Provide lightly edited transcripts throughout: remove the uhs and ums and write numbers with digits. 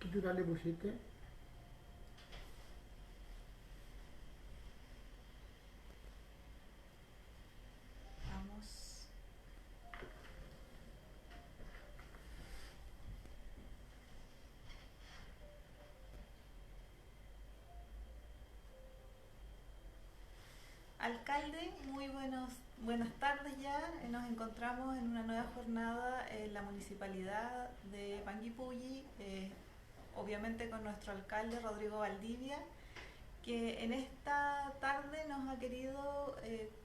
¿Qué titular le pusiste? Vamos. Alcalde, muy buenas tardes ya. Nos encontramos en una nueva jornada en la municipalidad de Panguipulli, obviamente con nuestro alcalde Rodrigo Valdivia, que en esta tarde nos ha querido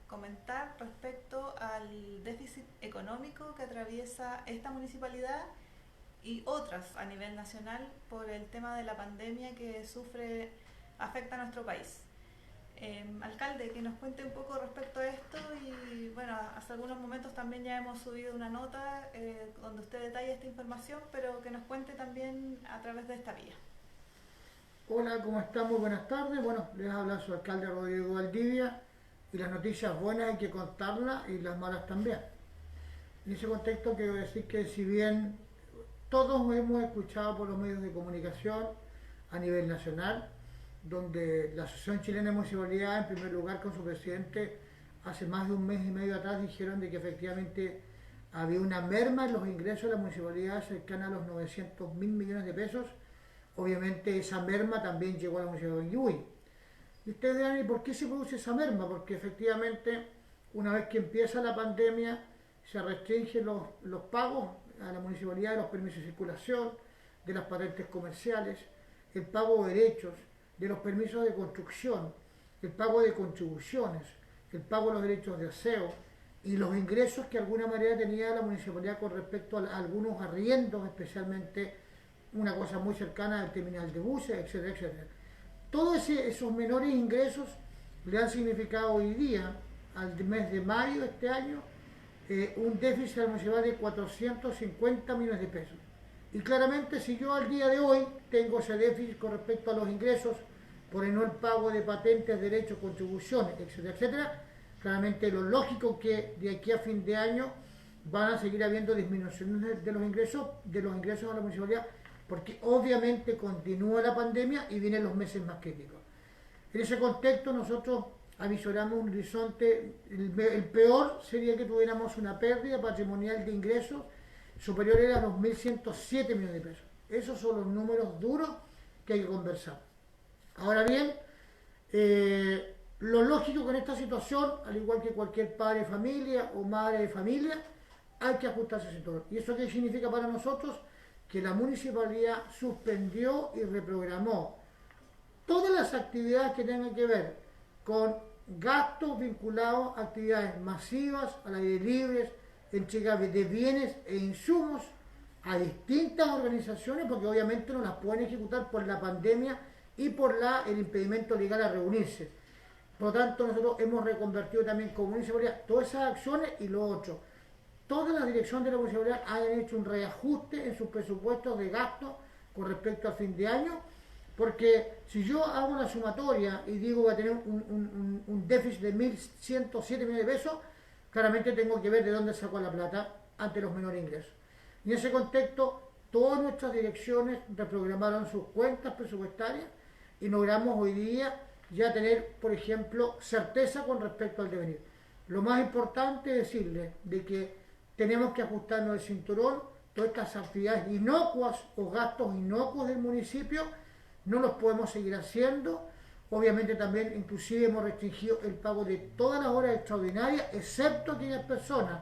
comentar respecto al déficit económico que atraviesa esta municipalidad y otras a nivel nacional por el tema de la pandemia que afecta a nuestro país. Alcalde, que nos cuente un poco respecto a esto y bueno, hace algunos momentos también ya hemos subido una nota donde usted detalla esta información, pero que nos cuente también a través de esta vía. Hola, ¿cómo estamos? Buenas tardes. Bueno, les habla su alcalde Rodrigo Valdivia y las noticias buenas hay que contarlas y las malas también. En ese contexto quiero decir que si bien todos hemos escuchado por los medios de comunicación a nivel nacional, donde la Asociación Chilena de Municipalidad, en primer lugar con su presidente, hace más de un mes y medio atrás dijeron de que efectivamente había una merma en los ingresos de la municipalidad cercana a los 900.000 millones de pesos. Obviamente esa merma también llegó a la municipalidad de Ñuble. Y ustedes dirán, ¿y por qué se produce esa merma? Porque efectivamente, una vez que empieza la pandemia, se restringen los pagos a la municipalidad de los permisos de circulación, de las patentes comerciales, el pago de derechos, de los permisos de construcción, el pago de contribuciones, el pago de los derechos de aseo y los ingresos que de alguna manera tenía la municipalidad con respecto a algunos arriendos, especialmente una cosa muy cercana al terminal de buses, etcétera, etcétera. Todos esos menores ingresos le han significado hoy día, al mes de mayo de este año, un déficit a la municipalidad de 450 millones de pesos. Y claramente si yo al día de hoy tengo ese déficit con respecto a los ingresos por el no pago de patentes, derechos, contribuciones, etcétera, etcétera, claramente lo lógico que de aquí a fin de año van a seguir habiendo disminuciones de los ingresos a la municipalidad, porque obviamente continúa la pandemia y vienen los meses más críticos. En ese contexto nosotros avisoramos un horizonte, el peor sería que tuviéramos una pérdida patrimonial de ingresos superiores a los 1.107 millones de pesos. Esos son los números duros que hay que conversar. Ahora bien, lo lógico con esta situación, al igual que cualquier padre de familia o madre de familia, hay que ajustarse al sector. ¿Y eso qué significa para nosotros? Que la municipalidad suspendió y reprogramó todas las actividades que tengan que ver con gastos vinculados a actividades masivas, al aire libre, entrega de bienes e insumos a distintas organizaciones, porque obviamente no las pueden ejecutar por la pandemia y por el impedimento legal a reunirse. Por lo tanto, nosotros hemos reconvertido también como municipalidad todas esas acciones y lo otro. Todas las direcciones de la municipalidad han hecho un reajuste en sus presupuestos de gasto con respecto al fin de año, porque si yo hago una sumatoria y digo voy a tener un déficit de 1.107 millones de pesos, claramente tengo que ver de dónde saco la plata ante los menores ingresos. Y en ese contexto, todas nuestras direcciones reprogramaron sus cuentas presupuestarias y logramos hoy día ya tener, por ejemplo, certeza con respecto al devenir. Lo más importante es decirles de que tenemos que ajustarnos el cinturón, todas estas actividades inocuas o gastos inocuos del municipio no los podemos seguir haciendo. Obviamente también inclusive hemos restringido el pago de todas las horas extraordinarias, excepto aquellas personas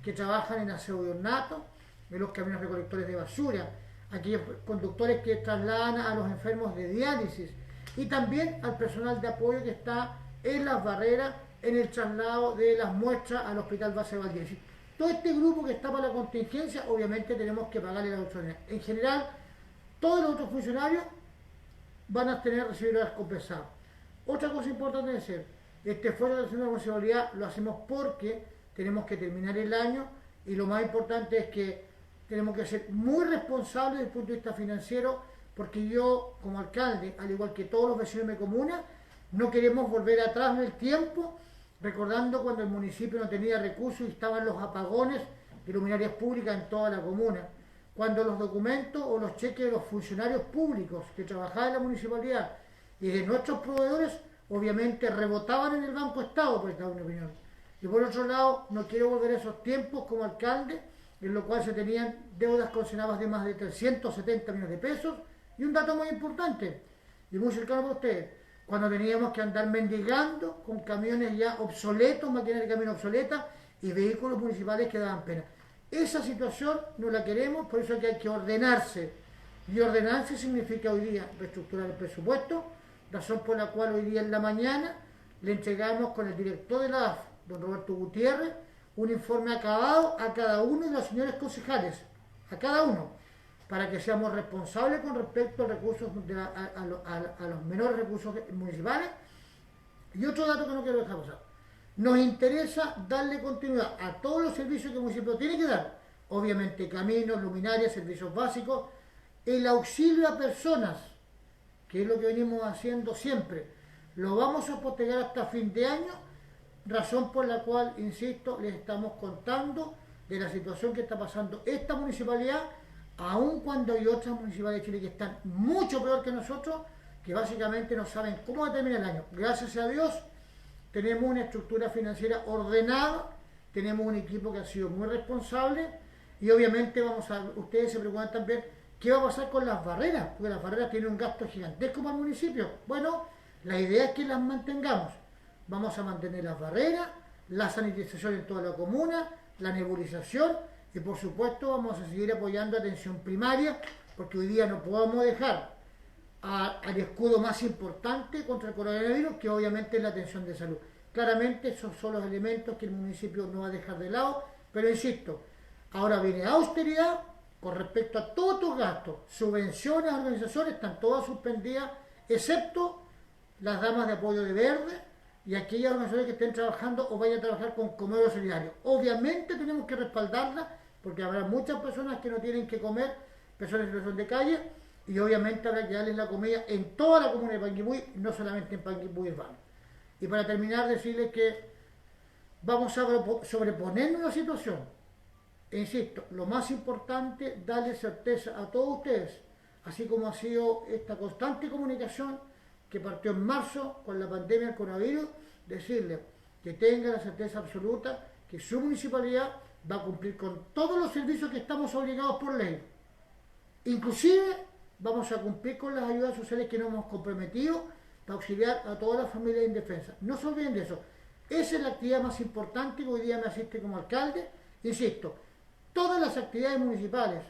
que trabajan en aseo de ornato, en los camiones recolectores de basura, aquellos conductores que trasladan a los enfermos de diálisis y también al personal de apoyo que está en las barreras en el traslado de las muestras al Hospital Base Valdivia. Todo este grupo que está para la contingencia, obviamente tenemos que pagarle la autoridad. En general, todos los otros funcionarios van a tener recibir horas compensadas. Otra cosa importante es decir, este esfuerzo de la municipalidad lo hacemos porque tenemos que terminar el año y lo más importante es que tenemos que ser muy responsables desde el punto de vista financiero, porque yo como alcalde, al igual que todos los vecinos de mi comuna, no queremos volver atrás en el tiempo, recordando cuando el municipio no tenía recursos y estaban los apagones de luminarias públicas en toda la comuna. cuando los documentos o los cheques de los funcionarios públicos que trabajaban en la municipalidad y de nuestros proveedores, obviamente rebotaban en el Banco Estado, por esta opinión. Y por otro lado, no quiero volver a esos tiempos como alcalde, en lo cual se tenían deudas consignadas de más de 370 millones de pesos. Y un dato muy importante, y muy cercano para ustedes, cuando teníamos que andar mendigando con camiones ya obsoletos, máquinas de camino obsoletas y vehículos municipales que daban pena. Esa situación no la queremos, por eso que hay que ordenarse. Y ordenarse significa hoy día reestructurar el presupuesto, razón por la cual hoy día en la mañana le entregamos con el director de la AF, don Roberto Gutiérrez, un informe acabado a cada uno de los señores concejales, a cada uno, para que seamos responsables con respecto a recursos a los menores recursos municipales. Y otro dato que no quiero dejar pasar. Nos interesa darle continuidad a todos los servicios que el municipio tiene que dar. Obviamente caminos, luminarias, servicios básicos, el auxilio a personas, que es lo que venimos haciendo siempre. Lo vamos a postergar hasta fin de año, razón por la cual, insisto, les estamos contando de la situación que está pasando esta municipalidad, aun cuando hay otras municipalidades de Chile que están mucho peor que nosotros, que básicamente no saben cómo va a terminar el año. Gracias a Dios, tenemos una estructura financiera ordenada, tenemos un equipo que ha sido muy responsable y obviamente ustedes se preguntan también qué va a pasar con las barreras, porque las barreras tienen un gasto gigantesco para el municipio. Bueno, la idea es que las mantengamos. Vamos a mantener las barreras, la sanitización en toda la comuna, la nebulización y por supuesto vamos a seguir apoyando atención primaria, porque hoy día no podemos dejar al escudo más importante contra el coronavirus, que obviamente es la atención de salud. Claramente esos son los elementos que el municipio no va a dejar de lado, pero insisto, ahora viene austeridad con respecto a todos tus gastos, subvenciones a organizaciones, están todas suspendidas, excepto las damas de apoyo de verde y aquellas organizaciones que estén trabajando o vayan a trabajar con comedor solidario. Obviamente tenemos que respaldarlas, porque habrá muchas personas que no tienen que comer, personas en situación de calle, y obviamente habrá que darles la comida en toda la comuna de Panguipulli, no solamente en Panguipulli urbano. Y para terminar, decirles que vamos a sobreponernos a la situación. E insisto, lo más importante, darle certeza a todos ustedes, así como ha sido esta constante comunicación que partió en marzo con la pandemia del coronavirus, decirles que tengan la certeza absoluta que su municipalidad va a cumplir con todos los servicios que estamos obligados por ley. Inclusive vamos a cumplir con las ayudas sociales que nos hemos comprometido para auxiliar a todas las familias indefensas. No se olviden de eso. Esa es la actividad más importante que hoy día me asiste como alcalde. Insisto, todas las actividades municipales,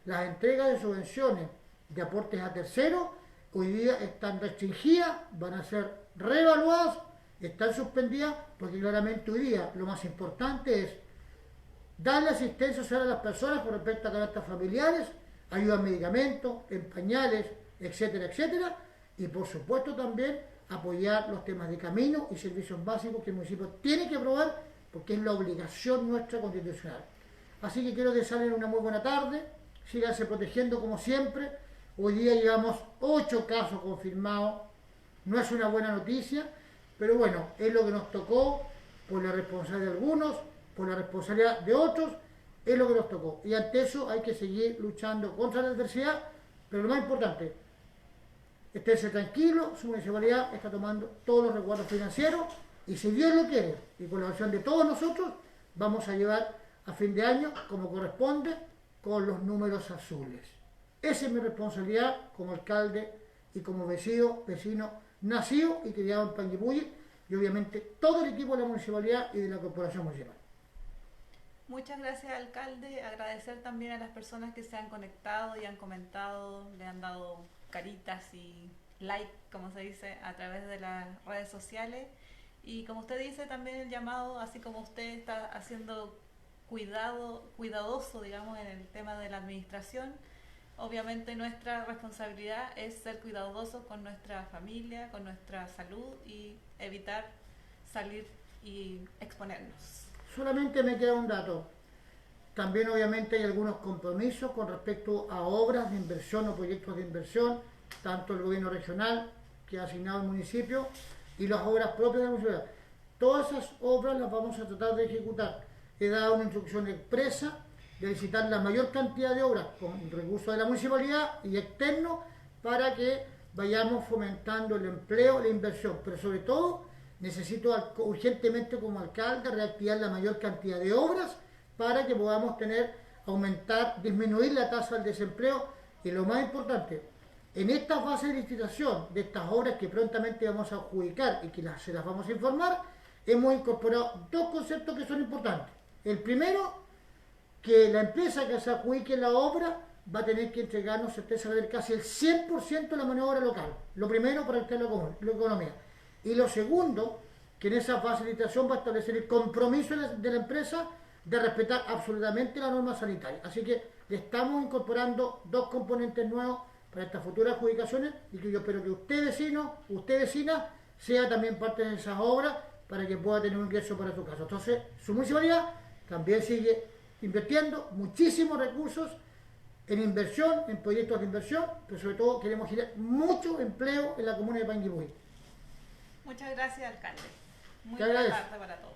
las entregas de subvenciones, de aportes a terceros, hoy día están restringidas, van a ser reevaluadas, están suspendidas, porque claramente hoy día lo más importante es darle asistencia social a las personas con respecto a canastas familiares, ayuda en medicamentos, en pañales, etcétera, etcétera, y por supuesto también apoyar los temas de camino y servicios básicos que el municipio tiene que aprobar porque es la obligación nuestra constitucional. Así que quiero desearles una muy buena tarde, síganse protegiendo como siempre. Hoy día llevamos 8 casos confirmados, no es una buena noticia, pero bueno, es lo que nos tocó por la responsabilidad de algunos, por la responsabilidad de otros, es lo que nos tocó. Y ante eso hay que seguir luchando contra la adversidad, pero lo más importante, esténse tranquilos, su municipalidad está tomando todos los resguardos financieros y si Dios lo quiere, y con la oración de todos nosotros, vamos a llevar a fin de año, como corresponde, con los números azules. Esa es mi responsabilidad como alcalde y como vecino nacido y criado en Panguipulli y obviamente todo el equipo de la municipalidad y de la corporación municipal. Muchas gracias, alcalde. Agradecer también a las personas que se han conectado y han comentado, le han dado caritas y like, como se dice, a través de las redes sociales. Y como usted dice, también el llamado, así como usted está haciendo cuidadoso, digamos, en el tema de la administración. Obviamente nuestra responsabilidad es ser cuidadosos con nuestra familia, con nuestra salud y evitar salir y exponernos. Solamente me queda un dato. También obviamente hay algunos compromisos con respecto a obras de inversión o proyectos de inversión, tanto el gobierno regional que ha asignado al municipio y las obras propias de la municipalidad. Todas esas obras las vamos a tratar de ejecutar. He dado una instrucción expresa de licitar la mayor cantidad de obras con recursos de la municipalidad y externos para que vayamos fomentando el empleo, la inversión, pero sobre todo necesito urgentemente como alcalde reactivar la mayor cantidad de obras para que podamos aumentar, disminuir la tasa del desempleo y lo más importante, en esta fase de licitación de estas obras que prontamente vamos a adjudicar y que se las vamos a informar, hemos incorporado dos conceptos que son importantes. El primero, que la empresa que se adjudique la obra va a tener que entregarnos certeza de casi el 100% de la mano de obra local. Lo primero para el la economía. Y lo segundo, que en esa facilitación va a establecer el compromiso de la empresa de respetar absolutamente la norma sanitaria. Así que le estamos incorporando dos componentes nuevos para estas futuras adjudicaciones y que yo espero que usted vecino, usted vecina, sea también parte de esas obras para que pueda tener un ingreso para su casa. Entonces, su municipalidad también sigue invirtiendo muchísimos recursos en inversión, en proyectos de inversión, pero sobre todo queremos generar mucho empleo en la comuna de Panguipulli. Muchas gracias, alcalde. Muy Te buena agradezco. tarde para todos.